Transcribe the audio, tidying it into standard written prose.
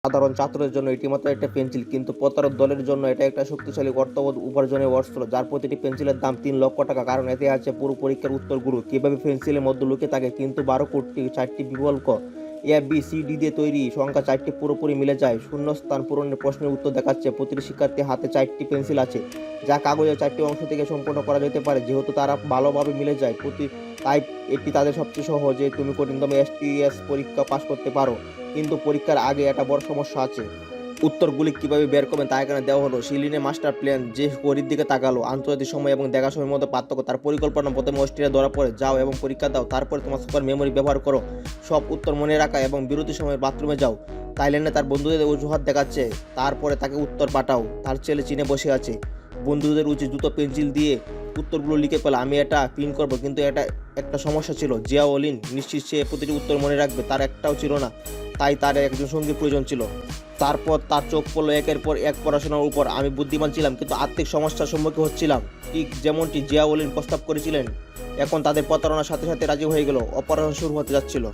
সাধারণ ছাত্রদের জন্য এটি মাত্র একটা পেন্সিল, কিন্তু প্রতারক দলের জন্য এটা একটা শক্তিশালী অর্থবোধ উপার্জনের অস্ত্র, যার প্রতিটি পেন্সিলের দাম ৩ লক্ষ টাকা। কারণ এতে আছে পুরো পরীক্ষার উত্তরগুলো কিভাবে পেন্সিলের মধ্যে লুকিয়ে থাকে, কিন্তু 12 কোটি 4টি বিকল্প এ বি সি ডি দিয়ে তৈরি সংখ্যা 4টি পুরোপুরি মিলে যায়। শূন্যস্থান পূরণের প্রশ্নের উত্তর দেখাচ্ছে প্রতিটি শিক্ষার্থীর হাতে 4টি পেন্সিল আছে, যা কাগজের 4টি অংশ থেকে সম্পূর্ণ করা যেতে পারে। যেহেতু তারা ভালোভাবে মিলে যায় তাই এটি তাদের সবচেয়ে সহজ যে তুমি কঠিনতম এসটিএস পরীক্ষা পাস করতে পারো। কিন্তু পরীক্ষার আগে একটা বড় সমস্যা আছে। উত্তরগুলি কিভাবে বের করবেন তা এখানে দেওয়া হলো। শিলিনের মাস্টার প্ল্যান, যে ঘড়ির দিকে তাকালো, আন্তর্জাতিক সময় এবং দেখা সময়ের মধ্যে পার্থক্য, তার পরিকল্পনা প্রথমে অস্ট্রেলিয়া ধরা পড়ে যাও এবং পরীক্ষা দাও, তারপরে তোমার সুপার মেমোরি ব্যবহার করো সব উত্তর মনে রাখা এবং বিরতি সময় বাথরুমে যাও। থাইল্যান্ডে তার বন্ধুদের অজুহাত দেখাচ্ছে, তারপরে তাকে উত্তর পাঠাও। তার ছেলে চীনে বসে আছে, বন্ধুদের উচিত দ্রুত পেন্সিল দিয়ে উত্তরগুলো লিখে ফেলা। আমি এটা প্রিন্ট করবো, কিন্তু এটা একটা সমস্যা ছিল। জিয়া ওলিন নিশ্চিত সে প্রতিটি উত্তর মনে রাখবে, তার একটাও ছিল না, তাই তার একজন সঙ্গীর প্রয়োজন ছিল। তারপর তার চোখ পড়লো একের পর এক পড়াশোনার উপর। আমি বুদ্ধিমান ছিলাম, কিন্তু আর্থিক সমস্যার সম্মুখীন হচ্ছিলাম, ঠিক যেমনটি জিয়া ওলিন প্রস্তাব করেছিলেন। এখন তাদের প্রতারণার সাথে সাথে রাজি হয়ে গেল। অপারেশন শুরু হতে যাচ্ছিল।